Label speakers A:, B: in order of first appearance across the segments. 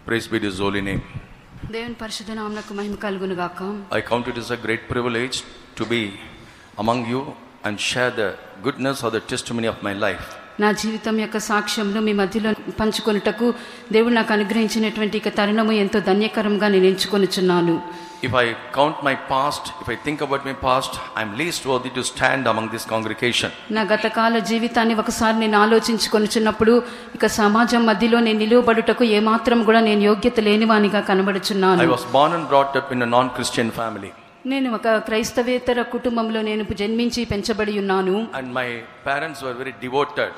A: Praise be to His holy name.
B: దేవుని పరిశుద్ధ నామమునకు మహిమ కలుగును గాక.
A: I count it as a great privilege to be among you and share the goodness or the testimony of my life.
B: నా జీవితం యొక్క సాక్ష్యంలో మీ మధ్యలో పంచుకొనుటకు దేవుడు నాకు అనుగ్రహించినటువంటి ఈ తరుణము ఎంతో ధన్యకరంగా నేను ఎంచుకొనుచున్నాను.
A: If I count my past, if I think about my past, I am least worthy to stand among this congregation.
B: నా గతకాల జీవితాన్ని ఒకసారి నేను ఆలోచించుకొనుచున్నప్పుడు ఇక సమాజం మధ్యలో నేను నిలువబడుటకు ఏమాత్రం కూడా నేను యోగ్యత లేనివానిగా కనబడుచున్నాను.
A: I was born and brought up in a non-Christian family.
B: నేను ఒక క్రైస్తవేతర కుటుంబంలో నేను జన్మించి పెంచబడి ఉన్నాను.
A: And my parents were very devoted.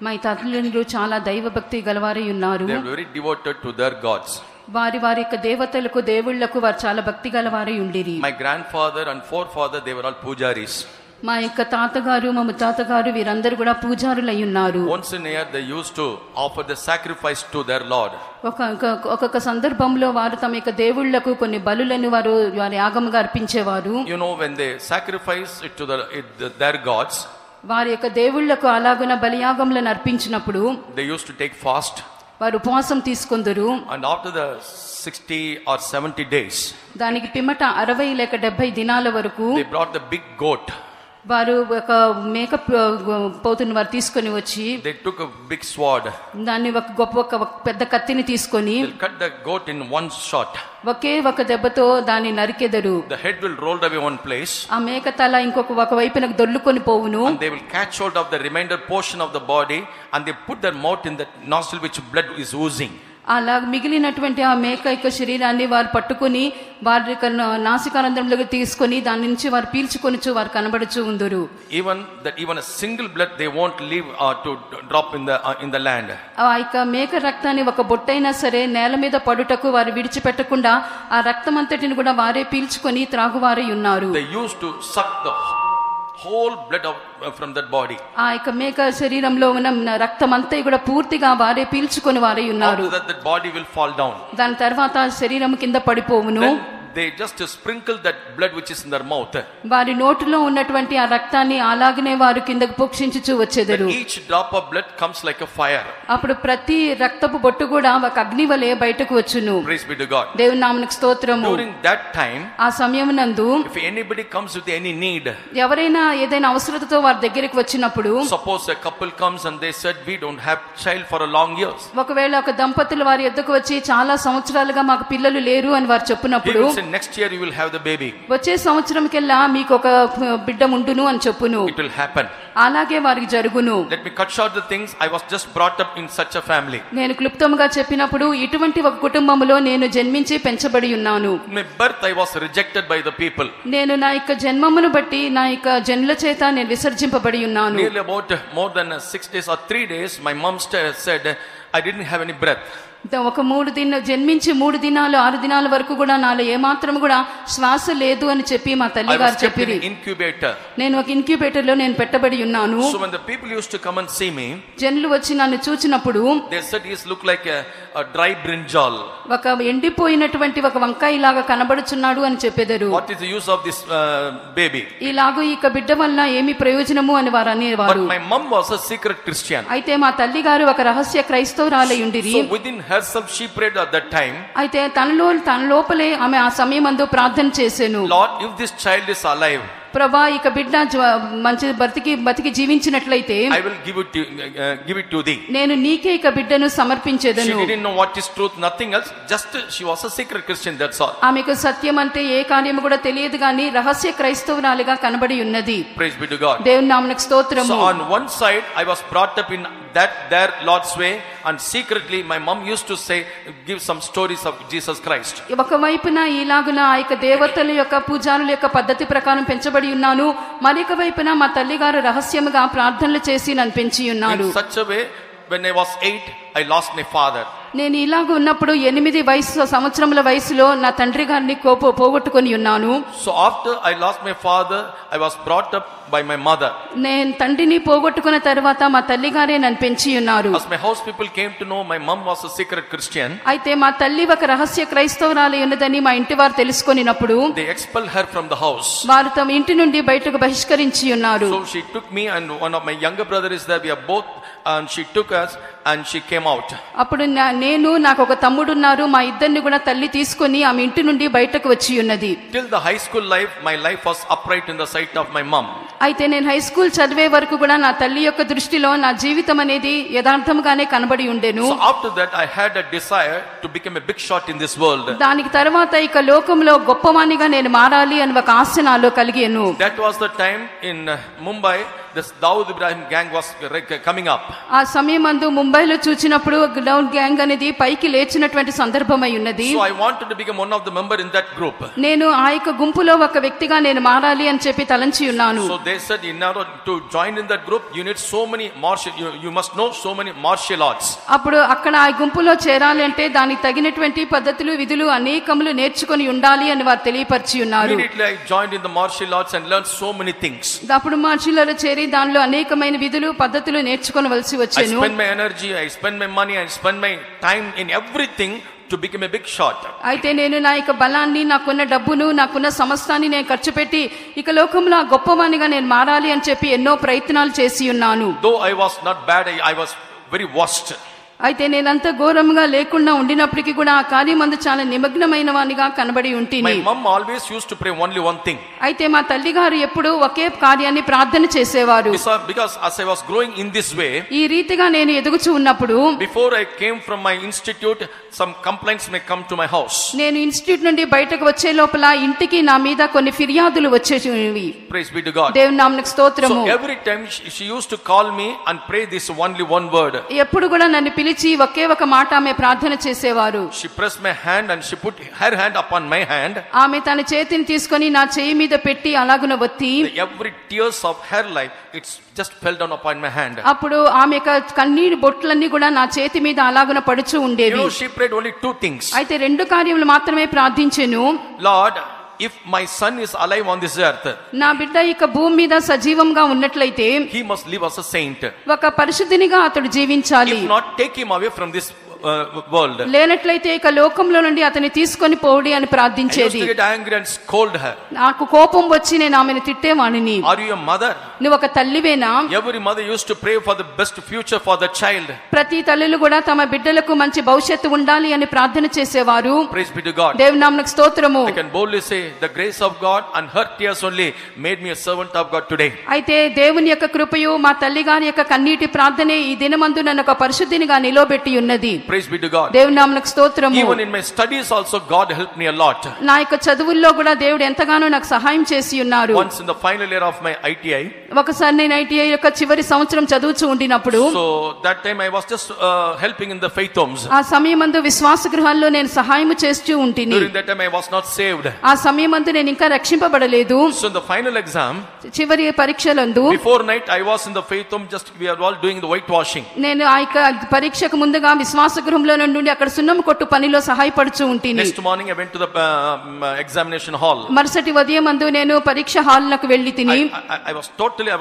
B: మా తల్లిదండ్రులు చాలా దైవభక్తి గలవారై ఉన్నారు.
A: They were very devoted to their gods.
B: వారి యొక్క దేవతలకు దేవుళ్లకు వారు చాలా భక్తి గలవారై ఉండిరి.
A: My grandfather and forefather, they were all pujaris.
B: మా యొక్క తాతగారు మా ముత్తాతగారు వీరందరూ కూడా పూజారులై ఉన్నారు.
A: Once in a year they used to offer the sacrifice to their Lord.
B: ఒక్కొక్క సందర్భంలో వారు తమ యొక్క దేవుళ్లకు కొన్ని బలులను వారు యాగముగా అర్పించేవారు.
A: You know, when they sacrifice it to their gods,
B: వారి యొక్క దేవుళ్లకు అలాగున బలియాగములను అర్పించినప్పుడు
A: they used to take fast.
B: వారు ఉపవాసం తీసుకొందురు.
A: And after the 60 or 70 days,
B: దానికి పిమ్మట 60 లేక 70 దినాల వరకు
A: they brought the big goat.
B: వారు ఒక మేక పోతుని వారు తీసుకొని వచ్చి
A: they took a big sword.
B: దాన్ని ఒక పెద్ద కత్తిని తీసుకొని
A: they'll cut the goat in one shot.
B: ఒకే ఒక దెబ్బతో దాన్ని నరికెదరు.
A: the head will roll away one place.
B: ఆ మేక తల ఒక వైపునకు దొర్లుకొని పోవును.
A: and they will catch hold of the remainder portion of the body and they put their mouth in the nostril which blood is oozing.
B: అలా మిగిలినటువంటి ఆ మేక యొక్క శరీరాన్ని వారు పట్టుకుని వారి నాసికారంధ్రంలోకి తీసుకొని దాని నుంచి వారు పీల్చుకొనిచు వారు కనబడుచు ఉందరు.
A: even a single blood they won't leave to drop in the land.
B: ఆ యొక్క మేక రక్తాన్ని ఒక బొట్టైనా సరే నేల మీద పడుటకు వారు విడిచిపెట్టకుండా ఆ రక్తం అంతటిని కూడా వారే పీల్చుకొని త్రాగువారై ఉన్నారు.
A: they used to suck the whole blood from that body.
B: ఆ యొక్క మేక శరీరంలో ఉన్న రక్తం అంతా కూడా పూర్తిగా వారే పీల్చుకొని వారై ఉన్నారు.
A: after that body will fall down.
B: దాని తర్వాత శరీరం కింద పడిపోవును.
A: they just sprinkle that blood which is in their mouth.
B: వారి నోటిలో ఉన్నటువంటి ఆ రక్తాన్ని అలాగనే వారు కిందకు పోక్షించుచు వచ్చేదరు.
A: each drop of blood comes like a fire.
B: అప్పుడు ప్రతి రక్తపు బొట్టు కూడా ఒక అగ్ని వలె బయటకు వచ్చును.
A: praise be to God.
B: దేవుని నామమునకు స్తోత్రము.
A: during that time,
B: ఆ సమయమునందు
A: if anybody comes with any need,
B: ఎవరైనా ఏదైనా అవసరతతో వారి దగ్గరికి వచ్చినప్పుడు,
A: suppose a couple comes and they said we don't have child for a long years,
B: ఒకవేళ ఒక దంపతులు వారి యొద్దకు వచ్చి చాలా సంవత్సరాలుగా మాకు పిల్లలు లేరు అని వారు చెప్పినప్పుడు,
A: next year you will have the baby,
B: వచ్చే సంవత్సరంకెల్లా మీకు ఒక బిడ్డ ఉండును అని చెప్పును.
A: it will happen.
B: అలాగే వారికి జరుగును.
A: let me cut short the things. I was just brought up in such a family.
B: నేను క్లుప్తంగా చెప్పినప్పుడు ఇటువంటి ఒక కుటుంబములో నేను జన్మించి పెంచబడి ఉన్నాను.
A: my birth I was rejected by the people.
B: నేను నా యొక్క జన్మమును బట్టి నా యొక్క జనుల చేత నేను విసర్జింపబడి ఉన్నాను.
A: nearly about more than 6 days or 3 days my mom said I didn't have any breath.
B: ఒక 3 దినాలు జన్మించి 3 దినాలు 6 దినాల వరకు కూడా నాలో ఏమాత్రం కూడా శ్వాస లేదు అని చెప్పి మా తల్లి గారు చెప్పిరి. నేను ఒక ఇంక్యుబేటర్ లో నేను పెట్టబడి ఉన్నాను.
A: so when the people used to come and see me,
B: జనులు వచ్చి నన్ను చూచినప్పుడు
A: they said he look like a dry brinjal.
B: ఒక ఎండిపోయినటువంటి ఒక వంకాయ లాగా కనబడుచున్నాడు అని చెప్పేదారు.
A: what is the use of this baby?
B: ఇలాగూ ఈ బిడ్డ వల్ల ఏమి ప్రయోజనము అని వారు అనేవారు.
A: but my mom was a secret Christian.
B: అయితే మా తల్లి గారు ఒక రహస్య క్రైస్తవురాలై ఉండిరి.
A: so within herself she prayed at that time.
B: అయితే తన లోపలే ఆమె ఆ సమయమందు ప్రార్థన చేసెను.
A: Lord, if this child is alive,
B: ప్రభా ఇక బిడ్డ మంచి బతికి జీవించినట్లయితే
A: I will give it to thee.
B: నేను నీకే ఇక బిడ్డను సమర్పించేదను.
A: she didn't know what is truth, nothing else, just she was a secret Christian, that's all.
B: ఆమెకు సత్యం అంటే ఏ కార్యము కూడా తెలియదు గాని రహస్య క్రైస్తవురాలిగా కనబడి ఉన్నది.
A: praise be to God.
B: దేవుని నామమునకు స్తోత్రము.
A: so on one side I was brought up in that their Lord's way, and secretly my mom used to say, give some stories of Jesus Christ.
B: ఒక వైపున ఇలాగున ఆ యొక్క దేవతల యొక్క పూజారుల యొక్క పద్ధతి ప్రకారం పెంచబడి ఉన్నాను. మరొక వైపున మా తల్లి గారు రహస్యముగా ప్రార్థనలు చేసి నన్ను పెంచి ఉన్నారు.
A: in such a way, when I was 8 I lost my father.
B: నేను ఇలాగ ఉన్నప్పుడు 8 సంవత్సరముల వయసులో నా తండ్రి గారిని పోగొట్టుకొని ఉన్నాను.
A: so after I lost my father, I was brought up by my mother.
B: నేను తండ్రిని పోగొట్టుకున్న తర్వాత మా తల్లి గారే నన్ను పెంచి ఉన్నారు.
A: as my house people came to know, my mom was a secret Christian.
B: అయితే మా తల్లి ఒక రహస్య క్రైస్తవురాలు ఉన్నదని మా ఇంటి వారు తెలుసుకొనినప్పుడు
A: they expelled her from the house.
B: వారు తమ ఇంటి నుండి బయటకు బహిష్కరించి ఉన్నారు.
A: so she took me and one of my younger brother is there. We are both and she took us and she came out.
B: అప్పుడు నేను నాకు ఒక తమ్ముడు ఉన్నారు, మా ఇద్దరిని కూడా తల్లి తీసుకొని ఆమె ఇంటి నుండి బయటకు వచ్చి ఉన్నది.
A: Till the high school life, my life was upright in the sight of my mom.
B: అయితే నేను హై స్కూల్ చదివే వరకు కూడా నా తల్లి యొక్క దృష్టిలో నా జీవితం అనేది యథార్థంగానే కనబడి ఉండేను.
A: So after that I had a desire to become a big shot in this world.
B: దానికి తర్వాత ఇక లోకంలో గొప్పవానిగా నేను మారాలి అని ఒక ఆశ నాలో కలిగేను.
A: That was the time in Mumbai this Dawood Ibrahim gang was coming up.
B: ఆ సమయమందు ముంబైలో చూచినప్పుడు డౌన్ గ్యాంగ్ అనేది పైకి లేచినటువంటి సందర్భమై ఉన్నది.
A: So I wanted to become one of the member in that group.
B: నేను ఆ యొక్క గుంపులో ఒక వ్యక్తిగా నేను మారాలి అని చెప్పి తలంచి ఉన్నాను.
A: So they said in order to join in that group you need so many martial you must know so many martial arts.
B: అప్పుడు అక్కడ ఆ గుంపులో చేరాలి అంటే దానికి తగినటువంటి పద్ధతులు విధులు అనేకములు నేర్చుకొని ఉండాలి అని వారు తెలియపరిచి ఉన్నారు.
A: Immediately I joined in the martial arts and learned so many things.
B: అప్పుడు మార్షల్ ఆర్ట్స్ చేరి దానిలో అనేకమైన విధులు పద్ధతులు నేర్చుకొనవలసి వచ్చేను.
A: I spend my energy, I spend my money, I spend my time in everything to become a big shot.
B: అయితే నేను నా యొక్క బలాన్ని, నాకున్న డబ్బును, నాకున్న సమస్తాన్ని నేను ఖర్చు పెట్టి ఇక లోకంలో గొప్పవానిగా నేను మారాలి అని చెప్పి ఎన్నో ప్రయత్నాలు చేసి ఉన్నాను.
A: Though I was not bad, I was very worst.
B: అయితే నేనంత ఘోరంగా లేకుండా ఉండినప్పటికీ కూడా ఆ కార్యమందు చాలా నిమగ్నమైన వానిగా కనబడి ఉంటిని.
A: My mom always used to pray only one thing.
B: అయితే మా తల్లి గారు ఎప్పుడు ఒకే కార్యాన్ని ప్రార్థన చేసేవారు.
A: Because as I was growing in this way,
B: ఈ రీతిగా నేను ఎదుగుచూ ఉన్నప్పుడు,
A: before I came from my institute, some complaints may come to my house.
B: నేను ఇన్స్టిట్యూట్ నుండి బయటకు వచ్చే లోపల ఇంటికి నా మీద కొన్ని ఫిర్యాదులు వచ్చేవి.
A: Praise be to God.
B: దేవుని నామమునకు స్తోత్రము.
A: So every time she used to call me and pray this only one word.
B: ఎప్పుడు కూడా నన్ను పిలిచి ఒకే ఒక మాట ఆమె ప్రార్థన చేసేవారు.
A: She pressed my hand and she put her hand upon my hand.
B: ఆమె తన చేతిని తీసుకొని నా చేయి మీద పెట్టి అలాగున ఒత్తి,
A: every tears of her life it's just fell down upon my hand.
B: అప్పుడు ఆమె యొక్క కన్నీటి బొట్లన్నీ కూడా నా చేతి మీద అలాగున పడుచూ ఉండేవి.
A: She prayed only two things.
B: అయితే రెండు కార్యములు మాత్రమే ప్రార్థించెను.
A: Lord, if my son is alive on this earth,
B: నా బిడ్డ ఇక భూమి మీద సజీవంగా ఉన్నట్లయితే
A: he must live as a saint.
B: ఒక పరిశుద్ధునిగా అతడు జీవించాలి.
A: If not, take him away from this world.
B: లేనట్లయితే ఇక లోకంలో నుండి అతన్ని తీసుకొని పోడి అని ప్రార్థించేది.
A: I used to get angry and scold her.
B: నాకు కోపం వచ్చి నేను ఆమెను తిట్టేవాడిని.
A: Are you a mother?
B: నువ్వు ఒక తల్లివేనా?
A: Every mother used to pray for the best future for the child.
B: ప్రతి తల్లులు కూడా తమ బిడ్డలకు మంచి భవిష్యత్తు ఉండాలి అని ప్రార్థన చేసేవారు.
A: Praise be to God.
B: దేవుని నామమునకు స్తోత్రము.
A: I can boldly say the grace of God and her tears only made me a servant of God today.
B: అయితే దేవుని యొక్క కృపయు మా తల్లి గారి యొక్క కన్నీటి ప్రార్థనే ఈ దినమందు నన్ను ఒక పరిశుద్ధినిగా నిలవబెట్టి ఉన్నది.
A: Praise be to God.
B: దేవుని నామమునకు స్తోత్రము.
A: Even in my studies also God helped me a lot.
B: నా యొక్క చదువుల్లో కూడా దేవుడు ఎంతగానో నాకు సహాయం చేసి ఉన్నారు.
A: Once in the final year of my ITI,
B: ఒకసారి నేను ITI యొక్క చివరి సంవత్సరం చదువుచూ ఉండినప్పుడు,
A: so that time I was just helping in the faith homes.
B: ఆ సమయమందు విశ్వాస గృహాల్లో నేను సహాయం చేస్తూ ఉంటిని.
A: During that time I was not saved.
B: ఆ సమయమందు నేను ఇంకా రక్షింపబడలేదు.
A: So in the final exam,
B: చివరి పరీక్షలందు,
A: before night I was in the faith home, just we are all doing the whitewashing.
B: నేను ఆ యొక్క పరీక్షకు ముందుగా విశ్వాస గృహంలో నుండి అక్కడ సున్నం కొట్టు పనిలో సహాయపడుచూ ఉంటిని.
A: Next morning I went to the examination hall.
B: మరుసటి ఉదయమందు నేను పరీక్ష హాల్లకు వెళ్ళి తిని,
A: I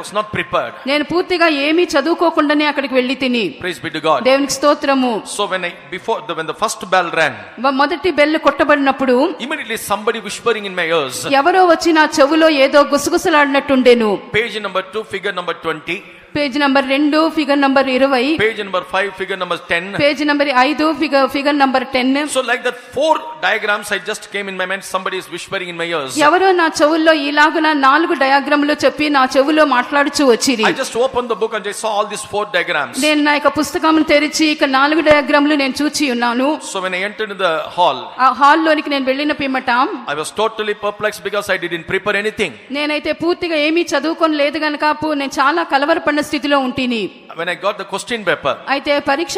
A: was not prepared.
B: నేను పూర్తిగా ఏమీ చదువుకోకుండానే అక్కడికి వెళ్ళి తిని.
A: Praise be to God.
B: దేవునికి స్తోత్రము.
A: So when the first bell rang,
B: మొదటి bell కొట్టబడినప్పుడు
A: immediately somebody whispering in my ears.
B: ఎవరో వచ్చి నా చెవులో ఏదో గుసగుసలాడినట్టుండేను.
A: Page number 2, figure number 20.
B: Page number 2 figure number 20,
A: page number 5 figure number 10,
B: page number 5 figure number 10.
A: So like that 4 diagrams I just came in my mind, somebody is whispering in my ears.
B: ఎవరో నా చెవుల్లో ఇలాగున 4 డయాగ్రాములు చెప్పి నా చెవులో మాట్లాడుచూ వచ్చిరి.
A: I just opened the book and I saw all these 4 diagrams.
B: నేను నా యొక్క పుస్తకమును తెరిచి ఇక 4 డయాగ్రాములు నేను చూచి ఉన్నాను.
A: So when I entered in the hall,
B: ఆ హాల్ లోనికి నేను వెళ్ళిన పిమ్మట
A: I was totally perplexed because I didn't prepare anything.
B: నేనైతే పూర్తిగా ఏమీ చదువుకొని లేదు గనుక నేను చాలా కలవరపడిన స్థితిలో ఉంటిని.
A: When I got the question paper,
B: అయితే పరీక్ష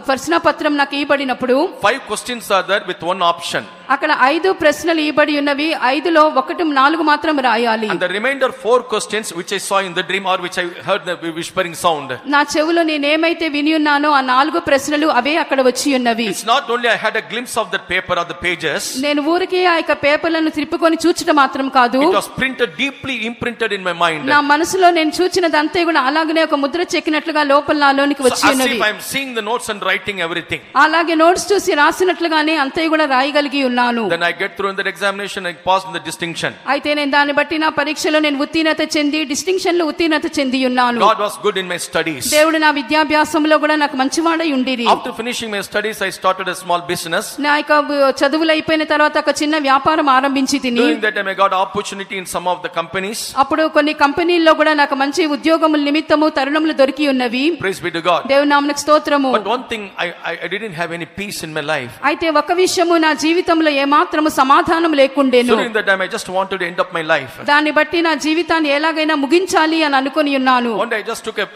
B: ప్రశ్న పత్రం నాకు ఇవ్వబడినప్పుడు
A: 5 questions are there with one option.
B: అక్కడ 5 ప్రశ్నలు ఇవ్వబడి ఉన్నవి. 5లో 4 మాత్రం రాయాలి.
A: And the remainder 4 questions which I saw in the dream or which I heard the whispering sound.
B: నా చెవులో నేనేమైతే విని ఉన్నానో ఆ 4 ప్రశ్నలు అవే అక్కడ వచ్చి ఉన్నవి.
A: It's not only I had a glimpse of that paper or the pages.
B: నేను ఊరికే ఆ యొక్క పేపర్లను త్రిప్పుకొని చూచడం మాత్రం కాదు.
A: It was printed, deeply imprinted in my mind.
B: నా మనసులో నేను చూచినదంతా కూడా అలాగనే ఒక ముద్ర చెక్కినట్లుగా లోపల నాలోనికి వచ్చి
A: as
B: ఉన్నది.
A: if I am seeing the notes and writing everything.
B: అలాగే నోట్స్ చూసి రాసినట్లుగానే అంతే కూడా రాయగలిగి ఉన్నాను.
A: Then I get through in that examination, I pass in the distinction.
B: అయితే నేను దాన్ని బట్టి నా పరీక్షలో నేను ఉత్తీర్ణత చెంది డిస్టింక్షన్ లో ఉత్తీర్ణత చెంది ఉన్నాను.
A: God was good in my studies.
B: దేవుడు నా విద్యాభ్యాసంలో కూడా నాకు మంచివాడై ఉండిరి.
A: After finishing my studies, I started a small business.
B: నా యొక్క చదువులు అయిపోయిన తర్వాత ఒక చిన్న వ్యాపారం ఆరంభించి తిని.
A: During that time I got opportunity in some of the companies.
B: అప్పుడు కొన్ని కంపెనీల్లో కూడా నాకు మంచి ఉద్యోగముల నిమిత్తము తరుణములు దొరికి ఉన్నవి.
A: Praise be to God.
B: దేవుని నామమునకు స్తోత్రము.
A: But one thing I didn't have any peace in my life.
B: అయితే ఒక విషయము నా జీవితంలో ఏమాత్రము సమాధానం లేకుండేను.
A: So during that time I just wanted to end up my life.
B: దాన్ని బట్టి నా జీవితాన్ని ఎలాగైనా ముగించాలి అని అనుకొని ఉన్నాను.
A: One day I just took a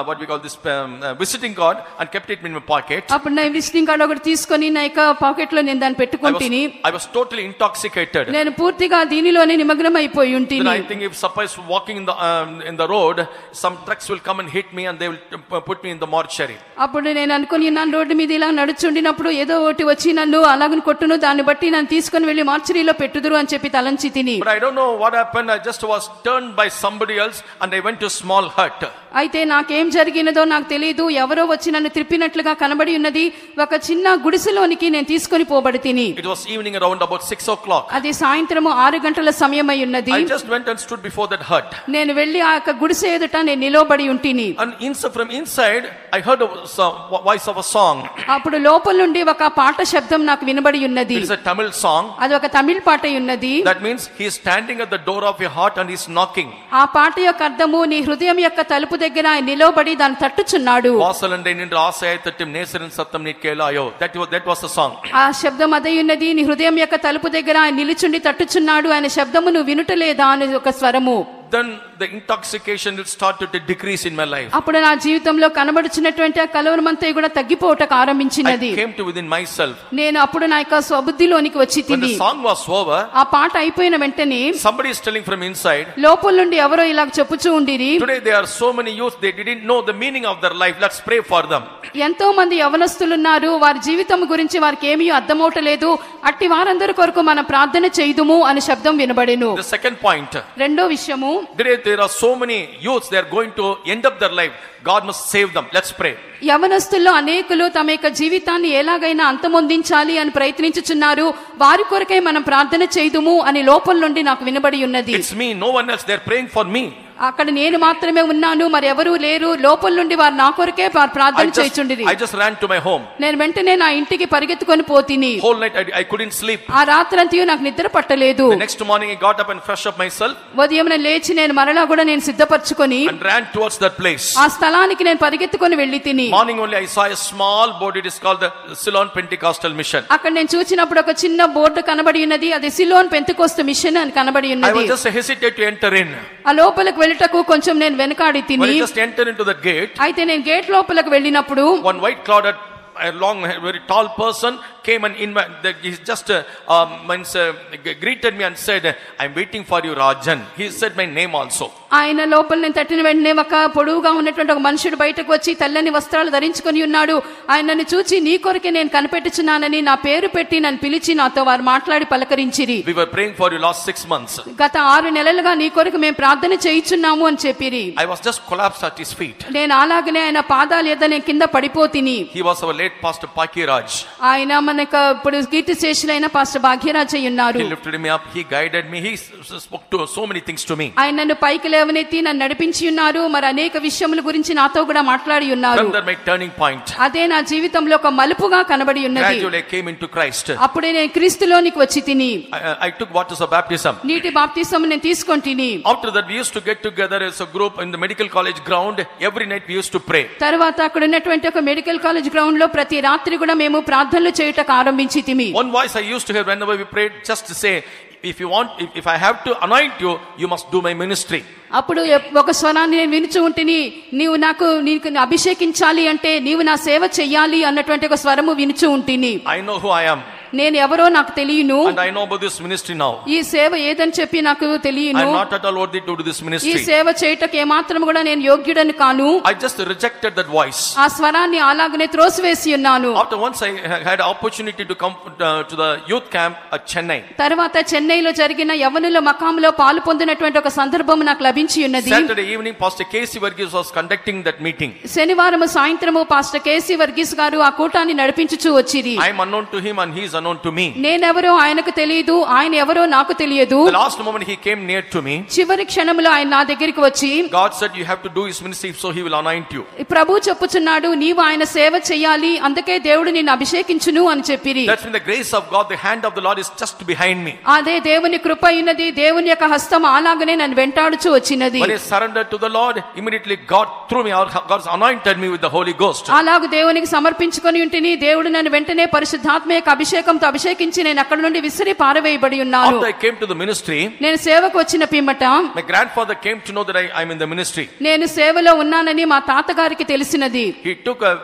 A: what we call this visiting card and kept it in my pocket.
B: అప్పుడు నా విజిటింగ్ కార్డ్ ఒకటి తీసుకొని నా యొక్క పాకెట్ లో నేను దాన్ని పెట్టుకుంటుని.
A: I was totally intoxicated.
B: నేను పూర్తిగా దీనిలోనే నిమగ్నం అయిపోయి ఉంటిని.
A: Then I think if suppose walking in the road, some trucks will come and hit me and they will put me in the mortuary.
B: అప్పుడు నేను అనుకుని నా రోడ్డు మీద ఇలా నడుచుండినప్పుడు ఏదో ఒకటి వచ్చి నన్ను అలాగని కొట్టును, దాన్ని బట్టి నన్ను తీసుకొని వెళ్ళి మార్చరీలో పెట్టుదురు అని చెప్పి తలంచి తిని.
A: But I don't know what happened. I just was turned by somebody else and I went to a small hut.
B: అయితే నాకేం జరిగినదో నాకు తెలియదు. ఎవరో వచ్చి నన్ను త్రిప్పినట్లుగా కనబడి ఉన్నది. ఒక చిన్న గుడిసెలోనికి నేను తీసుకొని పోబడి తిని.
A: It was evening around about 6 o'clock.
B: అది సాయంత్రము 6 గంటల సమయమై ఉన్నది.
A: I just went and stood before that hut.
B: నేను వెళ్ళి ఆ యొక్క గుడిసె ఎదుట నేను నిలబడి ఉంటిని.
A: And from inside I heard a voice of a song.
B: అప్పుడు లోపల నుండి ఒక పాట శబ్దం నాకు వినబడి ఉన్నది.
A: It is a Tamil song.
B: అది ఒక తమిళ పాట ఉన్నది.
A: That means he is standing at the door of your heart and he is knocking.
B: ఆ పాట యొక్క అర్థము నీ హృదయం యొక్క తలుపు దగ్గర ఆయన నిలబడి దాన్ని తట్టుచున్నాడు.
A: వాసలండే నిన్ను ఆశయ తట్టిం నేసరిన్ సత్తం నీ కేలాయో. That was the song.
B: ఆ శబ్దం అదే ఉన్నది. నీ హృదయం యొక్క తలుపు దగ్గర ఆయన నిలుచుండి తట్టుచున్నాడు. ఆయన శబ్దము నువ్వు వినుటలేదా అనే ఒక స్వరము.
A: Then the intoxication will start to decrease in my life.
B: అప్పుడు నా జీవితంలో కనబడుచున్నటువంటి ఆ కలవరమంతా కూడా తగ్గిపోవటకు ఆరంభించినది.
A: I came to within myself.
B: నేను అప్పుడు నా యొక్క స్వబుద్ధిలోనికి వచ్చి
A: When the song was over,
B: ఆ పాట అయిపోయిన వెంటనే
A: somebody is telling from inside,
B: లోపల నుండి ఎవరో ఇలా చెప్పుచూ ఉండిరి.
A: Today there are so many youth, they didn't know the meaning of their life. Let's pray for them.
B: ఎంతో మంది యవనస్తులు ఉన్నారు. వారి జీవితం గురించి వారికి ఏమీ అర్థమవటలేదు. అట్టి వారందరి కొరకు మనం ప్రార్థన చేయుదుము అనే శబ్దం వినబడెను.
A: The second point.
B: రెండో విషయము,
A: there are so many youths, they are going to end up their life. God must save them. Let's pray.
B: యవనస్తుల్లో అనేకులు తమ యొక్క జీవితాన్ని ఎలాగైనా అంతమొందించాలి అని ప్రయత్నించుచున్నారు. వారి కొరకై మనం ప్రార్థన చేయుదుము అని లోపల నుండి నాకు వినబడి ఉన్నది.
A: It's me, no one else. They are praying for me.
B: అక్కడ నేను మాత్రమే ఉన్నాను, మరి ఎవరూ లేరు. లోపల నుండి వారు నా కొరకే ప్రార్థన చేయుచుండిరి.
A: I just ran to my home.
B: నేను వెంటనే నా ఇంటికి పరిగెత్తుకొని పోతిని.
A: Whole night I couldn't sleep.
B: ఆ రాత్రంతా నాకు నిద్ర పట్టలేదు.
A: The next morning I got up and fresh up myself.
B: ఉదయం నేను లేచి నేను మరలా కూడా నేను సిద్ధపరచుకొని
A: and ran towards that place.
B: ఆ స్థలానికి నేను పరిగెత్తుకొని వెళ్ళి తిని.
A: Morning only I saw a small board. It is called the Ceylon Pentecostal Mission.
B: అక్కడ నేను చూసినప్పుడు ఒక చిన్న బోర్డు కనబడి ఉన్నది. అది సిలోన్ పెంతెకోస్తు మిషన్ అని కనబడి ఉన్నది.
A: I was just hesitate to enter in.
B: ఆ లోపలికి వెళ్ళటకు కొంచెం నేను వెనకాడి తిని.
A: When I just enter into the gate,
B: అయితే నేను గేట్ లోపలికి వెళ్ళినప్పుడు
A: one white clouded a long very tall person came and he just greeted me and said, I'm waiting for you, Rajan. He said my name also.
B: ఆయన లోపల నేను తట్టిన వెంటనే ఒక పొడువుగా ఉన్నటువంటి ఒక మనుషుడు బయటకు వచ్చి తెల్లని వస్త్రాలు ధరించుకొని ఉన్నాడు. ఆయన నన్ను చూచి నీ కొరకే నేను కనిపెట్టుచున్నానని నా పేరు పెట్టి నన్ను పిలిచి నాతో వారు మాట్లాడి పలకరించిరి.
A: We were praying for you last 6 months.
B: గత 6 నెలలుగా నీ కొరకు మేము ప్రార్థన చేయుచున్నాము అని చెప్పిరి.
A: I was just collapsed at his feet.
B: నేను అలాగనే ఆయన పాదాల యొద్ద నేను కింద పడిపోతిని.
A: He was our late pastor Pakiraj.
B: ఆయన మనకు ఇప్పుడు కీర్తిశేషులైన పాస్టర్ భాగ్యరాజ్ అయి ఉన్నారు.
A: He lifted me up, he guided me, he spoke to so many things to me.
B: ఆయన నన్ను పైకి లేవనెత్తి నన్ను నడిపించి ఉన్నారు. మరి అనేక విషయముల గురించి నాతో కూడా మాట్లాడి ఉన్నారు.
A: From my turning point.
B: అదే నా జీవితంలో ఒక మలుపుగా కనబడి ఉన్నది.
A: Gradually I came into Christ.
B: అప్పుడే నేను క్రీస్తులోనికి వచ్చి తిని.
A: I took waters of baptism.
B: నీటి బాప్తిసం నేను తీసుకొంటిని.
A: After that we used to get together as a group in the medical college ground. Every night we used to pray.
B: తర్వాత అక్కడ ఉన్నటువంటి ఒక మెడికల్ కాలేజ్ గ్రౌండ్ లో ప్రతి రాత్రి కూడా మేము ప్రార్థనలు చేయుటకు ఆరంభించితిమి.
A: One voice I used to hear whenever we prayed, just to say, if I have to anoint you, you must do my ministry.
B: అప్పుడు ఒక స్వరాన్ని నేను వినుచు ఉంటిని. నీకు అభిషేకించాలి అంటే నీవు నా సేవ చెయ్యాలి అన్నటువంటి ఒక స్వరము వినుచు ఉంటిని.
A: I know who I am.
B: నేను ఎవరో నాకు తెలియను,
A: and I know about this ministry now.
B: ఈ సేవ ఏదని చెప్పి నాకు తెలియను,
A: I am not at all worthy to do this
B: ఈ
A: ministry.
B: సేవ చేయటకు ఏమాత్రం కూడా నేను యోగ్యుడని కాను.
A: I just rejected that voice.
B: ఆ స్వరాన్ని అలాగనే త్రోసివేసి ఉన్నాను.
A: After once I had opportunity to come to the youth camp at Chennai.
B: తర్వాత చెన్నైలో జరిగిన యవ్వనుల మకాంలో పాలు పొందినటువంటి ఒక సందర్భం నాకు లభించి ఉన్నది.
A: Saturday evening Pastor K.C. Varghese was conducting that meeting.
B: శనివారం సాయంత్రము పాస్టర్ కేసీ వర్గీస్ గారు ఆ కూటాన్ని నడిపించుచూ వచ్చిరి.
A: I am unknown to him and he is unknown to me.
B: నేనెవరో ఆయనకు తెలియదు, ఆయన ఎవరో నాకు తెలియదు.
A: The last moment he came near to me.
B: చివరి క్షణంలో ఆయన నా దగ్గరికి వచ్చి,
A: God said you have to do his ministry so he will anoint you.
B: ప్రభు చెప్పుచున్నాడు, నీవు ఆయన సేవ చేయాలి, అందుకే దేవుడు నిన్ను అభిషేకించును అని చెప్పిరి.
A: That's when the grace of God, the hand of the Lord is just behind me.
B: అదే దేవుని కృప ఉన్నది, దేవుని యొక్క హస్తం అలాగనే నన్ను వెంటాడుచూ వచ్చినది.
A: When I surrendered to the Lord, immediately God through me, God anointed me with the Holy Ghost.
B: అలాగూ దేవునికి సమర్పించుకొని ఉంటిని, దేవుడు నన్ను వెంటనే పరిశుద్ధాత్మ యొక్క అభిషేకంతో అభిషేకించి నేను అక్కడ నుండి విసిరి పారవేయబడి ఉన్నాను.
A: After I came to the ministry,
B: నేను సేవకు వచ్చిన పిమ్మట
A: my grandfather came to know that I am in the ministry.
B: నేను సేవలో ఉన్నానని మా తాతగారికి తెలిసినది.
A: He took a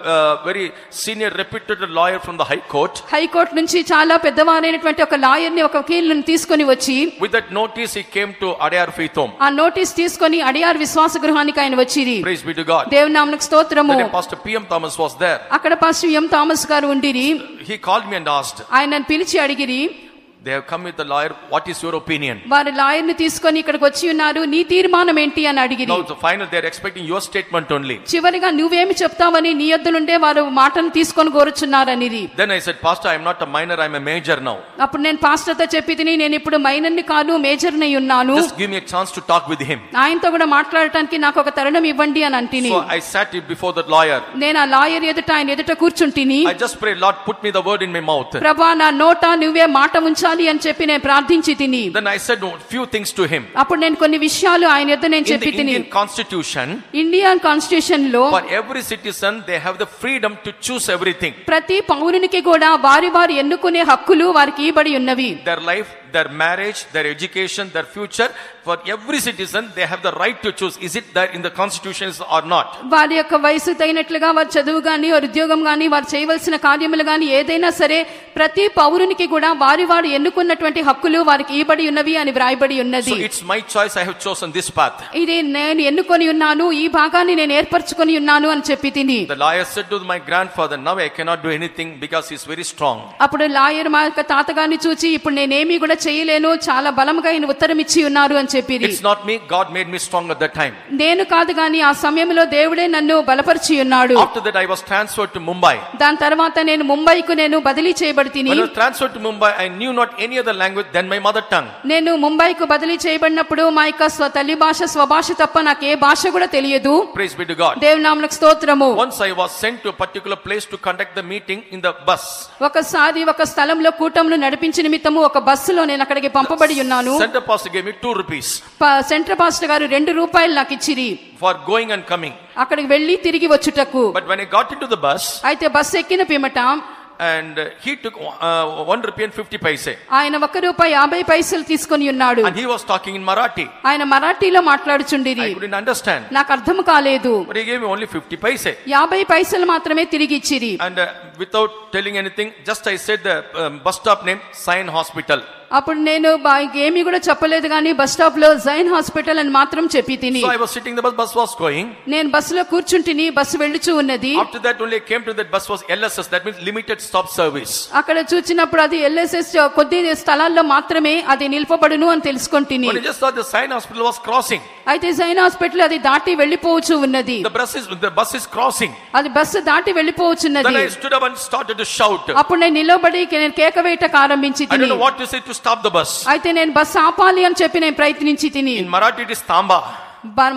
A: very senior reputed lawyer from the High Court.
B: High court నుంచి చాలా పెద్దవారైనటువంటి ఒక లాయర్ ని, ఒక వకీలుని తీసుకొని వచ్చి,
A: with that notice he came to Adayar Faith Home.
B: ఆ నోటీస్ తీసుకొని అడియార్ విశ్వాస గృహానికి ఆయన వచ్చిరి.
A: Praise be to God.
B: దేవుని నామమునకు స్తోత్రము.
A: Pastor P.M. Thomas was there.
B: అక్కడ పాస్టర్ ఎం థామస్ గారు ఉండిరి.
A: He called me and asked,
B: ఆయనను పిలిచి అడిగిరి,
A: they have come with the lawyer, what is your opinion?
B: వారు లాయర్ ని తీసుకొని ఇక్కడికి వచ్చి ఉన్నారు, నీ తీర్మానం ఏంటి అని అడిగిరి.
A: Now the final they are expecting your statement only.
B: చివరిగా నువ్వేమి చెప్తావని నీ యొద్ద నుండే వారు మాటను తీసుకొని కోరుచున్నారనిరి.
A: Then I said, Pastor, I am not a minor, I am a major now.
B: అప్పుడు నేను పాస్టర్తో చెప్పితిని, నేను ఇప్పుడు మైనర్ని కాను, మేజర్ని ఉన్నాను.
A: Just give me a chance to talk with him.
B: ఆయనతో కూడా మాట్లాడటానికి నాకు ఒక తరుణం ఇవ్వండి అని అంటిని.
A: So I sat before that lawyer.
B: నేను ఆ లాయర్ ఎదుట, ఆయన ఎదుట కూర్చుంటిని.
A: I just prayed, Lord, put me the word in my mouth.
B: ప్రభా, నా నోట నువ్వే మాట ఉంచాలి అని చెప్పి నేను ప్రార్థించి తిని.
A: Then I said few things to him.
B: అప్పుడు నేను కొన్ని విషయాలు ఆయన యొద్ద నేను చెప్పి తిని.
A: In the Indian constitution,
B: Indian constitution లో
A: for every citizen they have the freedom to choose everything.
B: ప్రతి పౌరునికి కూడా వారి వారు ఎన్నుకునే హక్కులు వారికి ఇవ్వబడి ఉన్నవి.
A: Their life, their marriage, their education, their future, for every citizen they have the right to choose. Is it there in the constitutions or not?
B: వారి యొక్క వయసు తగినట్లుగా వారి చదువు గాని, వారి ఉద్యోగం గాని, వారు చేయవలసిన కార్యములు గాని ఏదైనా సరే ప్రతి పౌరునికి కూడా వారి వారు ఎన్నుకున్నటువంటి హక్కులు వారికి ఇవ్వబడి ఉన్నవి అని వ్రాయబడి ఉన్నది.
A: So it's my choice, I have chosen this path.
B: ఇది నేను ఎన్నుకొని ఉన్నాను, ఈ భాగాన్ని నేను ఏర్పరచుకొని ఉన్నాను అని చెప్పి తిని.
A: The lawyer said to my grandfather, now I cannot do anything because he is very strong.
B: అప్పుడు లాయర్ మా యొక్క తాతగారిని చూచి, ఇప్పుడు నేనేమీ కూడా చేయలేను, చాలా బలంగా ఆయన ఉత్తరం ఇచ్చి ఉన్నారు అని చెప్పిరి.
A: It's not me, God made me strong at that time.
B: నేను కాదు గాని ఆ సమయంలో దేవుడే నన్ను బలపరిచి ఉన్నాడు.
A: After that I was transferred to Mumbai.
B: దాని తర్వాత నేను ముంబైకు నేను బదిలీ చేయబడితిని.
A: When I was transferred to Mumbai, I knew not any other language than my mother tongue.
B: నేను ముంబైకు బదిలీ చేయబడినప్పుడు మా యొక్క తల్లి భాష స్వభాష తప్ప నాకు ఏ భాష కూడా తెలియదు.
A: Praise be to God.
B: దేవుని నామమునకు స్తోత్రము.
A: Once I was sent to a particular place to conduct the meeting in the bus.
B: ఒకసారి ఒక స్థలంలో కూటమును నడిపించే నిమిత్తము ఒక బస్సులో నేను అక్కడికి పంపబడి ఉన్నాను.
A: Center pastor gave me 2 rupees.
B: Centre pastor గారు 2 రూపాయలు నాకు ఇచ్చిరి
A: for going and coming.
B: అక్కడికి వెళ్లి తిరిగి వచ్చుటకు.
A: But when I got into the bus,
B: అయితే బస్సు ఎక్కిన పిమ్మట
A: and he took 1 rupee and 50 paise.
B: ఆయన 1 రూపాయి 50 పైసలు తీసుకొని ఉన్నాడు.
A: And he was talking in Marathi.
B: ఆయన మరాఠీలో మాట్లాడుచుండిరి.
A: I couldn't understand.
B: నాకు అర్థం కాలేదు.
A: But he gave me only 50 paise.
B: 50 పైసలు మాత్రమే తిరిగి ఇచ్చిరి.
A: And without telling anything, just I said the bus stop name, Sion Hospital.
B: అప్పుడు నేను ఏమీ కూడా చెప్పలేదు కానీ బస్ స్టాప్ లో జైన్ హాస్పిటల్ అని మాత్రం చెప్పి తిని.
A: So I was sitting, the bus was going.
B: నేను బస్సులో కూర్చుంటిని, బస్సు వెళ్ళుచూ ఉన్నది.
A: After that only I came to that bus was LSS, that means limited stop service.
B: అక్కడ చూచినప్పుడు అది ఎల్ఎస్ఎస్ కొద్ది స్థలాల్లో మాత్రమే అది నిల్పబడును అని తెలుసుకుంటుని.
A: But I just thought the Sion Hospital was crossing.
B: అయితే జైన్ హాస్పిటల్ అది దాటి వెళ్ళిపోవచ్చు ఉన్నది.
A: The bus is crossing.
B: అది బస్సు దాటి వెళ్ళిపోవచ్చున్నది.
A: Then I stood up and started to shout.
B: అప్పుడు నేను నిలబడి నేను కేక వేయటకు ఆరంభించి
A: I don't
B: తిని.
A: know what to say to stop the bus.
B: అయితే నేను బస్సు ఆపాలి అని చెప్పి నేను ప్రయత్నించి తిని.
A: In Marathi it is Tamba.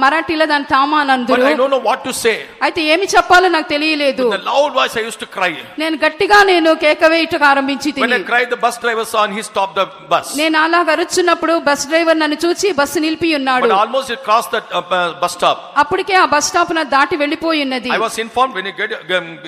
B: మరాఠీలో దాని తామానందురు.
A: But I don't know what to say.
B: అయితే ఏమి చెప్పాలో నాకు తెలియలేదు.
A: With a loud voice I used to cry.
B: నేను గట్టిగా నేను కేక వేయటకు ఆరంభించి
A: When I
B: తిని.
A: cried, the bus driver saw and he stopped the bus.
B: నేను అలా అరుచున్నప్పుడు బస్ డ్రైవర్ నన్ను చూసి బస్సు నిలిపి ఉన్నాడు.
A: But almost it crossed that bus stop.
B: అప్పటికే ఆ బస్ స్టాప్ నా దాటి వెళ్ళిపోయి ఉన్నది.
A: I was informed when you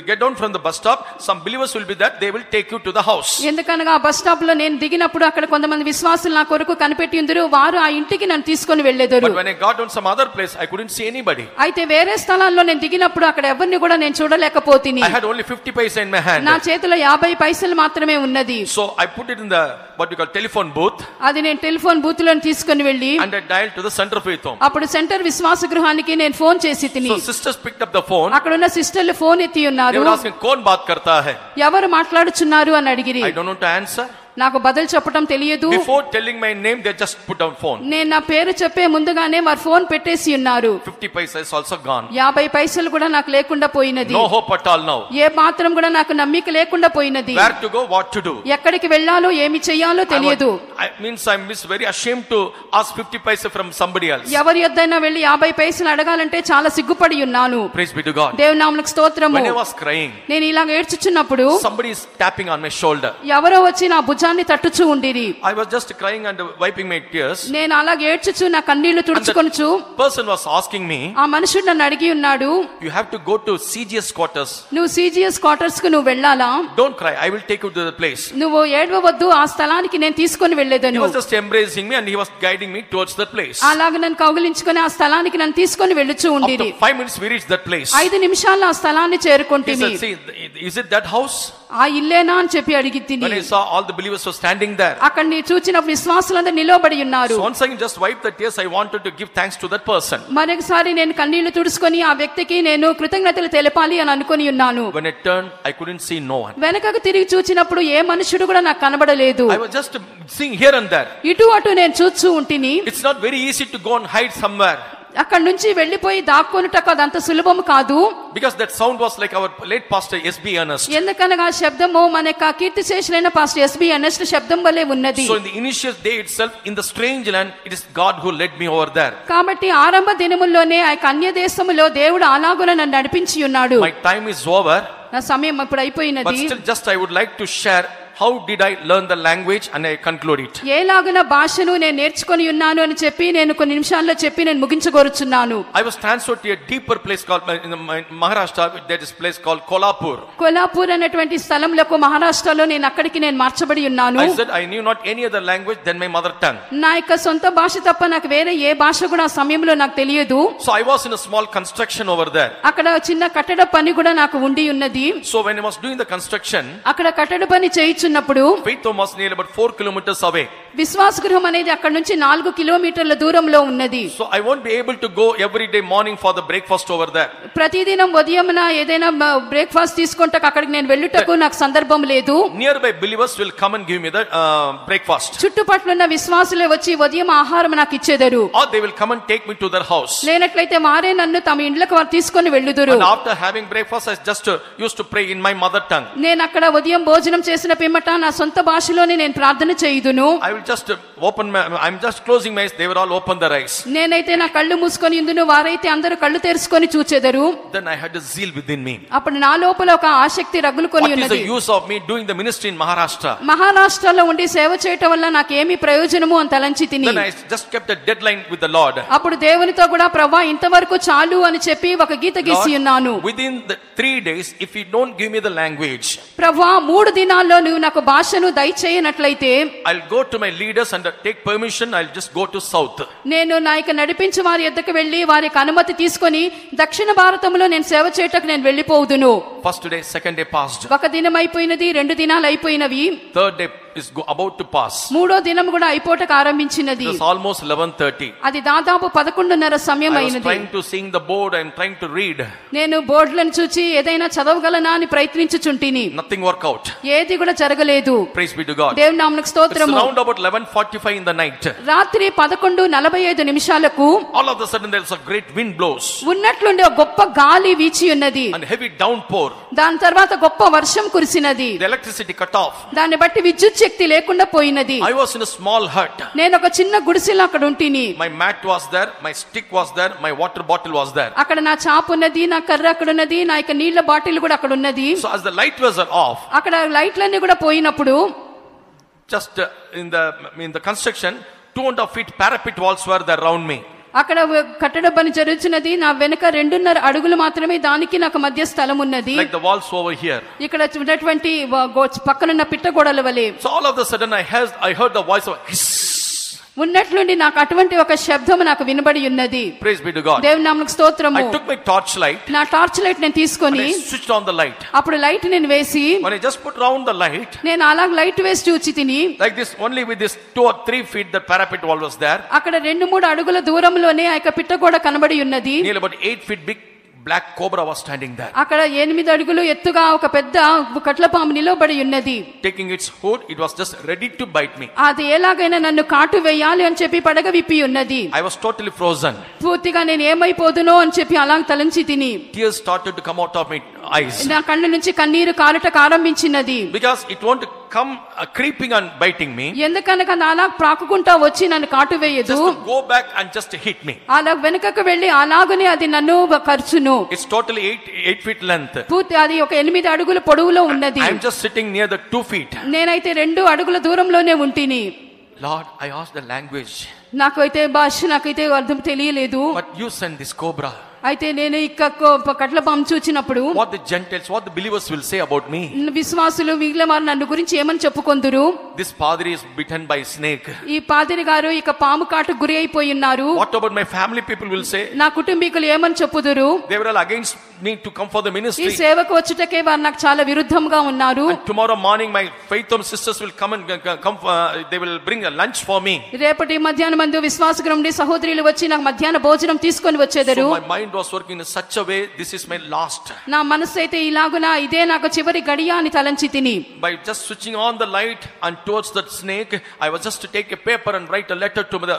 A: get down from the bus stop, some believers will be there, they will take you to the house.
B: ఎందుకనగా ఆ bus stop లో నేను దిగినప్పుడు అక్కడ కొంతమంది విశ్వాసులు నా కొరకు కనిపెట్టి ఉందరు, వారు ఆ ఇంటికి నన్ను తీసుకొని వెళ్ళేదరు.
A: But when I got down, some some other place, I couldn't see anybody.
B: అయితే వేరే స్థలాల్లో నేను దిగినప్పుడు అక్కడ ఎవరిని కూడా నేను చూడలేకపోతిని.
A: I had only 50 paisa in my hand.
B: నా చేతిలో 50 పైసలు మాత్రమే ఉన్నది.
A: So I put it in the what you call telephone booth.
B: అది నేను టెలిఫోన్ బూత్ లో తీసుకొని వెళ్ళి
A: and I dialed to the center of faith home.
B: అప్పుడు సెంటర్ విశ్వాస గృహానికి నేను ఫోన్ చేసి తిని.
A: So sisters picked up the phone.
B: అక్కడ ఉన్న సిస్టర్లు ఫోన్ ఎత్తి ఉన్నారు.
A: They were asking कौन बात करता है?
B: ఎవరు మాట్లాడుచున్నారు అని అడిగిరి.
A: I don't know to answer.
B: నాకు బదులు చెప్పడం తెలియదు.
A: Before telling my name they just put down phone.
B: నేను నా పేరు చెప్పే ముందుగానే వారు ఫోన్ పెట్టేసి ఉన్నారు.
A: 50 paisa is also gone.
B: 50 పైసలు కూడా నాకు లేకుండా పోయినది.
A: No hope at all now.
B: ఏ మాత్రం కూడా నాకు నమ్మిక లేకుండా పోయినది.
A: Where to go, what to do?
B: ఎక్కడికి వెళ్ళాలో ఏమి చేయాలో తెలియదు.
A: I'm very ashamed to ask 50 paisa from somebody else.
B: ఎవరి యొద్దైనా వెళ్ళి 50 పైసలు అడగాలంటే చాలా సిగ్గుపడి ఉన్నాను.
A: Praise be to God.
B: దేవుని నామమునకు స్తోత్రము.
A: When I was crying,
B: నేను ఇలా ఏడ్చుచున్నప్పుడు
A: somebody is tapping on my shoulder.
B: ఎవరో వచ్చి నా భుజాన్ని తట్టుచూ ఉండిరి.
A: I was just crying and wiping my tears.
B: నేను అలాగే ఏడ్చుచూ నా కన్నీళ్లు తుడుచుకొనుచు.
A: Person was asking me,
B: ఆ మనుషుడు నన్ను అడిగి ఉన్నాడు,
A: you have to go to CGS quarters.
B: నువ్వు CGS క్వార్టర్స్ కు నువ్వు వెళ్ళాలా?
A: Don't cry, I will take you to the place.
B: నువ్వు ఏడవవద్దు, ఆ స్థలానికి నేను తీసుకొని వెళ్ళేదను.
A: He was just embracing me and he was guiding me towards that place.
B: అలాగే నన్ను కౌగిలించుకొని ఆ స్థలానికి నన్ను తీసుకొని వెళ్ళుచూ ఉండిరి.
A: After 5 minutes we reached that place.
B: 5 నిమిషాల్లో ఆ స్థలాన్ని
A: He
B: చేరుకుంటిని.
A: said, see, is it that house?
B: ఆ ఇల్లేనా అని చెప్పి అడిగి తిని.
A: When I saw all the believers were standing there.
B: అక్కడ నీ చూచిన విశ్వాసులందరూ నిలబడి ఉన్నారు.
A: So once again just wipe the tears. I wanted to give thanks to that person.
B: మరొకసారి నేను కన్నీళ్లు తుడుచుకొని ఆ వ్యక్తికి నేను కృతజ్ఞతలు తెలపాలి అని అనుకొని ఉన్నాను.
A: When I turned, I couldn't see no one.
B: వెనకకు తిరిగి చూచినప్పుడు ఏ మనుషుడు కూడా నాకు కనబడలేదు.
A: I was just seeing here and there.
B: ఇటు అటు నేను చూస్తూ ఉంటిని.
A: It's not very easy to go and hide somewhere.
B: అక్కడ నుంచి వెళ్లిపోయి దాక్కునుటకు అదంత సులభం కాదు.
A: Because that sound was like our late pastor SB Ernest.
B: ఎందుకనగా శబ్దము మన యొక్క కీర్తిశేషులైన పాస్టర్ SB Ernest శబ్దం వలె ఉన్నది.
A: So in the initial day itself, in the strange land, it is God who led me over there.
B: కాబట్టి ఆరంభ దినముల్లోనే ఆ అన్య దేశములో దేవుడు అలాగున నన్ను నడిపించి ఉన్నాడు.
A: My time is over.
B: నా సమయం ఇప్పుడు అయిపోయినది.
A: But still just I would like to share how did I learn the language and I conclude it.
B: ఏలాగున భాషను నేను నేర్చుకొని ఉన్నాను అని చెప్పి నేను కొన్ని నిమిషాల్లో చెప్పి నేను ముగించగోరుచున్నాను.
A: I was transferred to a deeper place called in Maharashtra. There is a place called Kolhapur.
B: Kolhapur అనేటువంటి స్థలంలో మహారాష్ట్రలో నేను అక్కడికి నేను మార్చబడి ఉన్నాను.
A: I said I knew not any other language than my mother tongue.
B: నా యొక్క సొంత భాష తప్ప నాకు వేరే ఏ భాష కూడా ఆ సమయంలో నాకు తెలియదు.
A: So I was in a small construction over there.
B: అక్కడ చిన్న కట్టడ పని కూడా నాకు ఉండి ఉన్నది.
A: So when I was doing the construction,
B: అక్కడ కట్టడ పని చేయుచున్నప్పుడు
A: Faith Home was near about 4 kilometers away.
B: విశ్వాస గృహం అనేది అక్కడ నుంచి 4 కిలోమీటర్ల దూరంలో ఉన్నది.
A: So I won't be able to go every day morning for the breakfast over there.
B: ప్రతిదినం ఉదయమున ఏదైనా బ్రేక్ఫాస్ట్ తీసుకుంటకు అక్కడికి నేను వెళ్ళుటకు నాకు సందర్భం లేదు.
A: Nearby believers will come and give me the breakfast.
B: చుట్టుపక్కల ఉన్న విశ్వాసులే వచ్చి ఉదయం ఆహారం నాకు ఇచ్చేదరు.
A: Or they will come and take me to their house.
B: లేనట్లయితే వారే నన్ను తమ ఇండ్లకు వారు తీసుకొని వెళ్ళుదురు.
A: And after having breakfast I just used to pray in my mother tongue.
B: నేను అక్కడ ఉదయం భోజనం చేసిన పిమ్మట నా సొంత భాషలోనే నేను ప్రార్థన చేయుదును.
A: I will just I'm just closing my eyes. They will all open their eyes.
B: నేనైతే నా కళ్ళు మూసుకొని ఇందును, వారైతే అందరూ కళ్ళు తెరుచుకొని చూచెదరు.
A: Then I had a zeal within me.
B: అప్పుడు నా లోపల ఒక ఆసక్తి రగులుకొని ఉన్నది.
A: What is the use of me doing the ministry in Maharashtra?
B: మహారాష్ట్రలో ఉండి సేవ చేయటం వల్ల నాకేమి ప్రయోజనము అని తలంచి తిని.
A: Then I just kept a deadline with the Lord.
B: అప్పుడు దేవునితో కూడా ప్రభువా ఇంతవరకు చాలు అని చెప్పి ఒక గీత గీసి ఉన్నాను.
A: Within the 3 days, if you don't give me the language,
B: ప్రభువా 3 దినాల్లో నువ్వు నాకు భాషను దయచేయనట్లయితే
A: I'll go to my leaders and take permission. I'll just go to south.
B: నేను నాయక నడిపించి వారి యొద్దకు వెళ్ళి వారికి అనుమతి తీసుకొని దక్షిణ భారతంలో నేను సేవ చేయటకు నేను వెళ్ళిపోవుదును.
A: First day, second day passed.
B: ఒక దినం అయిపోయినది, 2 దినాలు అయిపోయినవి.
A: Third day is about to pass.
B: మూడో దినం కూడా అయిపోటకు ఆరంభించినది.
A: It was almost 11:30.
B: అది దాదాపు 11:30 సమయం
A: I was
B: అయినది.
A: trying to sing the board and trying to read.
B: నేను బోర్డులను చూచి ఏదైనా చదవగలనా అని ప్రయత్నించుచుంటిని.
A: Nothing worked out.
B: ఏది కూడా జరగలేదు.
A: Praise be to God.
B: దేవుని నామమునకు స్తోత్రము.
A: It's around about 11:45 in the night.
B: రాత్రి 11:45
A: All of a sudden there is a great wind blows.
B: ఉన్నట్లుండి ఒక గొప్ప గాలి వీచి ఉన్నది.
A: And heavy downpour.
B: దాని తర్వాత గొప్ప వర్షం కురిసినది.
A: The electricity cut off.
B: దాన్ని బట్టి విద్యుత్ శక్తి లేకుండా పోయినది.
A: I was in a small hut.
B: నేను ఒక చిన్న గుడిసెలో అక్కడ ఉంటిని.
A: My mat was there, my stick was there, my water bottle was there.
B: అక్కడ నా చాపు ఉన్నది, నా కర్ర అక్కడ ఉన్నది, నా యొక్క నీళ్ల బాటిల్ కూడా అక్కడ ఉన్నది.
A: So as the light was off,
B: అక్కడ లైట్లన్నీ కూడా పోయినప్పుడు
A: just in the construction 2.5 feet parapet walls were there around me.
B: అక్కడ కట్టడ పని జరుగుతున్నది. నా వెనక 2.5 అడుగులు మాత్రమే, దానికి నాకు మధ్య స్థలం ఉన్నది.
A: Like the walls over here.
B: ఇక్కడ ఉన్నటువంటి పక్కనున్న పిట్ట గోడల వలె.
A: So all of a sudden I heard the voice of hiss.
B: ఉన్నట్లుండి నాకు అటువంటి ఒక శబ్దము నాకు వినబడి ఉన్నది.
A: Praise be to God.
B: దేవుని నామమునకు స్తోత్రము.
A: I took my torch light.
B: నా టార్చ్ లైట్ నేను తీసుకొని
A: switched on the light.
B: అప్పుడు లైట్ నేను వేసి
A: when I just put round the light,
B: నేను అలా లైట్ వేసి చూచి తిని
A: like this, only with this 2 or 3 feet the parapet wall was there.
B: అక్కడ 2-3 అడుగుల దూరంలోనే ఆ యొక్క పిట్టగోడ కనబడి ఉన్నది.
A: Nearly about 8 feet big black cobra was standing there.
B: అక్కడ 8 అడుగులు ఎత్తుగా ఒక పెద్ద కట్లపాము నిలబడి ఉన్నది.
A: Taking its hood, it was just ready to bite me.
B: అది ఎలాగైనా నన్ను కాటు వేయాలి అని చెప్పి పడగ విప్పి ఉన్నది.
A: I was totally frozen.
B: పూర్తిగా నేను ఏమైపోదునో అని చెప్పి అలా తలంచి తిని
A: Tears started to come out of my eyes.
B: నా కళ్ళ నుంచి కన్నీరు కారట ఆరంభించినది.
A: Because it won't come creeping and biting me.
B: ఎందుకనగా అలా ప్రాకుకుంటా వచ్చి నన్ను కాటు వేయదు.
A: Just to go back and just hit me.
B: అలా వెనుకకు వెళ్లి అలాగనే అది నన్ను ఖర్చును.
A: It's totally 8 feet length.
B: పూర్తి అది ఒక 8 అడుగుల పొడవులో ఉన్నది.
A: I'm just sitting near the 2 feet.
B: నేనైతే 2 అడుగుల దూరంలోనే ఉంటిని.
A: Lord, I asked the language.
B: నాకైతే భాష నాకైతే అర్థం తెలియలేదు.
A: But you sent this cobra.
B: అయితే నేను కట్లపాము చూచినప్పుడు
A: what the Gentiles, what the believers will say about me.
B: విశ్వాసులు మిగిలిన వారు నన్ను గురించి ఏమని చెప్పుకొందురు?
A: This padri is bitten by snake.
B: ఈ పాదిరి గారు ఇక పాము కాటు గురి అయిపోయి ఉన్నారు.
A: What about my family people will say?
B: నా కుటుంబీకులు ఏమని చెప్పుదురు?
A: They were all against me to come for the
B: ఈ
A: ministry.
B: సేవకు వచ్చుటకే వారు నాకు చాలా విరుద్ధంగా ఉన్నారు.
A: And tomorrow morning my faith home sisters will come and they will bring a lunch for me.
B: రేపటి మధ్యాహ్నం మందు విశ్వాస నుండి సహోదరులు వచ్చి నాకు మధ్యాహ్న భోజనం తీసుకొని వచ్చేదరు.
A: So my mind was working in such a way, this is my last.
B: నా మనసు అయితే ఇలాగునా ఇదే నాకు చివరి గడియ అని తలంచి తిని
A: By just switching on the light and towards that snake, I was just to take a paper and write a letter to the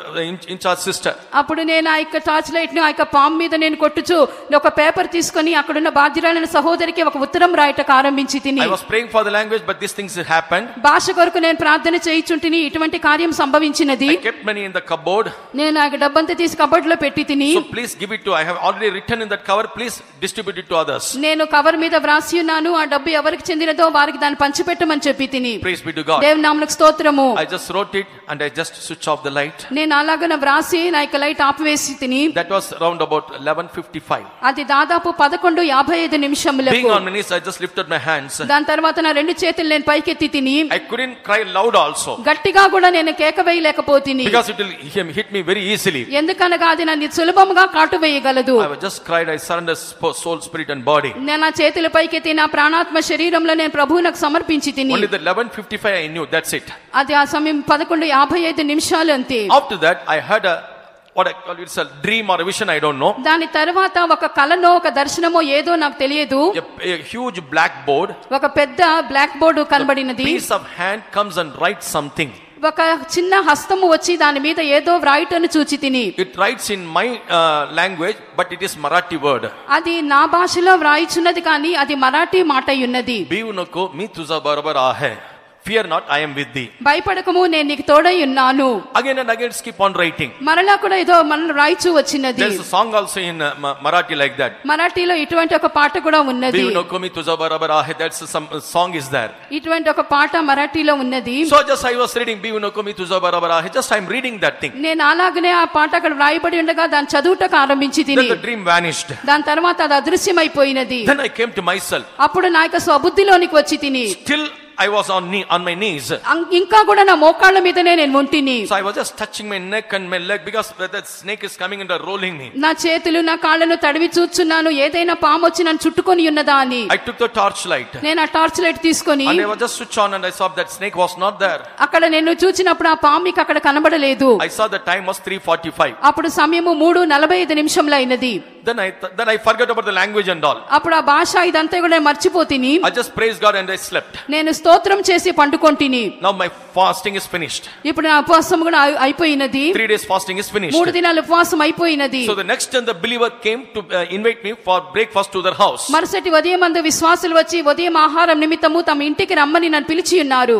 A: in-charge sister.
B: అప్పుడు నేను ఆ యొక్క టార్చ్ లైట్ ను ఆ యొక్క పాము మీద నేను కొట్టుచు ఒక పేపర్ తీసుకొని అక్కడున్న బాధ్యురాలైన సహోదరికి ఒక ఉత్తరం రాయటకు ఆరంభించి తిని
A: I was praying for the language, but these things happened.
B: భాష కొరకు నేను ప్రార్థన చేయుచుంటిని, ఇటువంటి కార్యం సంభవించినది.
A: I kept money in the cupboard.
B: నేను ఆ డబ్బంతా తీసి కబోర్డ్ లో పెట్టి తిని
A: So please give it to, I have already written in that cover, please distribute it to others.
B: నేను కవర్ మీద వ్రాసి ఉన్నాను, ఆ డబ్బు ఎవరికి చెందినదో వారికి దాన్ని పంచిపెట్టమని చెప్పి తిని.
A: Praise be to God.
B: దేవుని నామమునకు స్తోత్రము.
A: I just wrote it and I just switch off the light.
B: నేను అలాగన వ్రాసి నా యొక్క లైట్ ఆపివేసి తిని.
A: That was around about 11:55.
B: అది దాదాపు 11:55 నిమిషములకు.
A: Being on my knees, I just lifted my hands.
B: దాని తర్వాత నా 2 చేతులు నేను పైకెత్తి తిని.
A: I couldn't cry loud also.
B: గట్టిగా కూడా నేను కేక వేయలేకపోతిని.
A: Because it will hit me very easily.
B: ఎందుకనగా అది నన్ను సులభంగా కాటు వేయగలదు.
A: I just cried, I surrendered soul, spirit and body.
B: నేను నా చేతుల పైకెత్తి నా ప్రాణాత్మ శరీరంలో నేను ప్రభువునకు సమర్పించి తిని.
A: Only the 11:55 I knew, that's it.
B: అది ఆ సమయం 11:55 నిమిషాలు అంతే.
A: After that I had what I call it's a dream or a vision, I don't know.
B: దాని తర్వాత ఒక కలనో ఒక దర్శనమో ఏదో నాకు తెలియదు.
A: A huge blackboard.
B: ఒక పెద్ద బ్లాక్ బోర్డు కనబడినది.
A: Piece of hand comes and writes something.
B: ఒక చిన్న హస్తము వచ్చి దాని మీద ఏదో వ్రాయటను చూచి తిని.
A: It writes in my language, but it is Marathi word.
B: అది నా భాషలో వ్రాయిచున్నది కానీ అది మరాఠీ మాట అయ్యున్నది.
A: Biu nako mi tuza barabar aahe. Fear not, I am with thee.
B: భయపడకము, నేను నీకు తోడై ఉన్నాను.
A: Again and again keep on writing.
B: మరలా కూడా ఏదో మన రాయిచు వచ్చినది.
A: There is a song also in Marathi like that.
B: మరాఠీలో ఇటువంటి ఒక పాట కూడా ఉన్నది.
A: Biu nako mi tuza barabar aahe. That's some song is there.
B: ఇటువంటి ఒక పాట మరాఠీలో ఉన్నది.
A: So just I was reading Biu nako mi tuza barabar aahe. Just I am reading that thing.
B: నేను అలాగనే ఆ పాట అక్కడ వ్రాయబడి ఉండగా దాన్ని చదువుటకు ఆరంభించి తిని.
A: Then the dream vanished.
B: దాని తర్వాత అది అదృశ్యమైపోయినది.
A: Then I came to myself.
B: అప్పుడు నా యొక్క స్వబుద్ధిలోనికి వచ్చి తిని.
A: Still I was on my knees.
B: ఇంకా కూడా నా మోకాళ్ళ మీదనే నేను ఉంటిని.
A: So I was just touching my neck and my leg because that snake is coming and rolling me.
B: నా చేతులు నా కాళ్ళను తడివి చూచున్నాను, ఏదైనా పాము వచ్చి నన్ను చుట్టుకొని ఉన్నదా అని.
A: I took the torch light.
B: నేను ఆ టార్చ్ లైట్ తీసుకొని
A: And I was just switch on and I saw that snake was not there.
B: అక్కడ నేను చూచినప్పుడు ఆ పాము అక్కడ కనబడలేదు.
A: I saw the time was 3:45.
B: అప్పుడు సమయము 3:45 నిమిషములు అయినది.
A: Then I forgot about the language and all.
B: అప్పుడు ఆ భాష ఇదంతా కూడా మర్చిపోతిని.
A: I just praised God and I slept.
B: నేను స్తోత్రం చేసి పండుకొంటిని.
A: Now my fasting is finished.
B: ఇప్పుడు నా ఉపవాసం కూడా అయిపోయినది.
A: 3 days fasting is finished.
B: 3 దినాల ఉపవాసం అయిపోయినది.
A: So the next time the believer came to invite me for breakfast to their house.
B: మరుసటి ఉదయం మందు విశ్వాసులు వచ్చి ఉదయం ఆహారం నిమిత్తము తమ ఇంటికి రమ్మని నన్ను పిలిచి ఉన్నారు.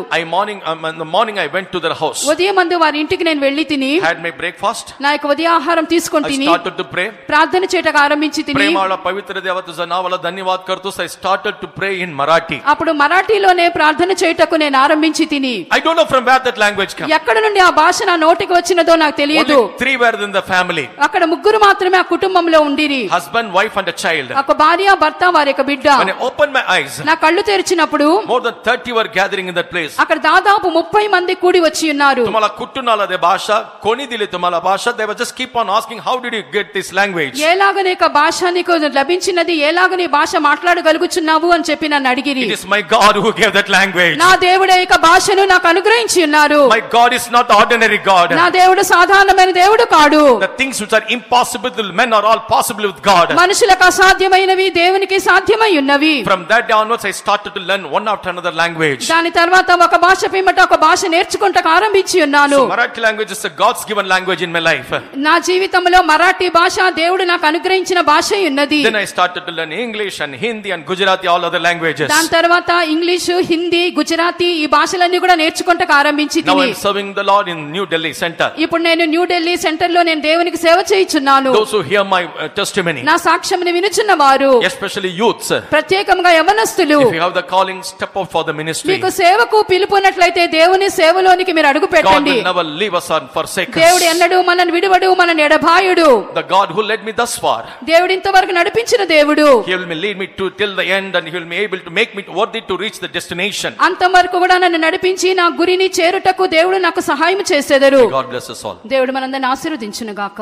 A: In the morning I went to their house.
B: ఉదయం మందు వారి ఇంటికి నేను వెళ్ళి తిని
A: Had my breakfast.
B: నా యొక్క ఉదయ ఆహారం తీసుకొని
A: I
B: తిని
A: started to pray.
B: ప్రార్థన చేయడానికి నేర్చుకుంటకు ఆరంభించి తిని
A: ప్రేమల పవిత్ర దేవత నావల ధన్యవాద కర్తూ I started to pray in Marathi.
B: అప్పుడు మరాఠీలోనే ప్రార్థన చేయుటకు నేను ఆరంభించి తిని
A: I don't know from where that language came.
B: ఎక్కడ నుండి ఆ భాష నా నోటికి వచ్చినదో నాకు తెలియదు.
A: Only 3 were in the family.
B: అక్కడ ముగ్గురు మాత్రమే ఆ కుటుంబంలో ఉండిరి.
A: Husband, wife and a child.
B: ఒక భార్య భర్త వారి యొక్క బిడ్డ.
A: When I opened my eyes,
B: నా కళ్ళు తెరిచినప్పుడు
A: more than 30 were gathering in that place.
B: అక్కడ దాదాపు 30 మంది కూడి వచ్చి ఉన్నారు.
A: తుమల కుట్టునాలదే భాష కొనిదిలి తుమల భాష. They were just keep on asking, how did you get this language?
B: ఎలాగనే ఒక భాష నీకు లభించినది, ఎలాగనే భాష మాట్లాడగలుగుచున్నావు అని చెప్పి నన్ను అడిగిరి.
A: It is my God who gave that language.
B: నా దేవుడే ఈ భాషను నాకు అనుగ్రహించి ఉన్నారు.
A: My God is not ordinary God.
B: నా దేవుడు సాధారణమైన దేవుడు కాడు.
A: The things which are impossible to men are all possible with God.
B: మనుషులకు అసాధ్యమైనవి దేవునికి సాధ్యమై ఉన్నవి.
A: From that day onwards I started to learn one after another language.
B: దాని తర్వాత ఒక భాష పిమ్మట ఒక భాష నేర్చుకుంటకు ఆరంభించి ఉన్నాను.
A: So Marathi language is a God's given language in my life.
B: నా జీవితంలో మరాఠీ భాష దేవుడు నాకు అనుగ్రహించిన భాష ఉన్నది.
A: Then I started to learn English and Hindi and Gujarati, all other languages.
B: దాని తర్వాత ఇంగ్లీషు, హిందీ, గుజరాతీ ఈ భాషలన్నీ కూడా నేర్చుకుంటకు ఆరంభించి
A: Now I
B: తిని
A: am serving the Lord in New Delhi center.
B: ఇప్పుడు నేను న్యూ ఢిల్లీ సెంటర్ లో నేను దేవునికి సేవ చేయుచున్నాను.
A: Those who hear my testimony,
B: నా సాక్ష్యంని వినుచున్న వారు,
A: especially youths,
B: ప్రత్యేకంగా యవనస్తులు,
A: if you have the calling, step out for the ministry.
B: మీకు సేవకు పిలుపునట్లయితే దేవుని సేవలోనికి మీరు అడుగు
A: God
B: పెట్టండి.
A: will never leave us or forsake us.
B: దేవుడు ఎన్నడూ మనల్ని విడువడు, మనల్ని ఎడబాయుడు.
A: The God who led me thus far,
B: దేవుడు ఇంతవరకు నడిపించిన దేవుడు,
A: He will lead me to till the end, and He will be able to make me worthy to reach the destination.
B: అంతవరకు కూడా నన్ను నడిపించి నా గురిని చేరుటకు దేవుడు నాకు సహాయం చేసేదరు.
A: God bless us all.
B: దేవుడు మనందరిని ఆశీర్వదించును గాక.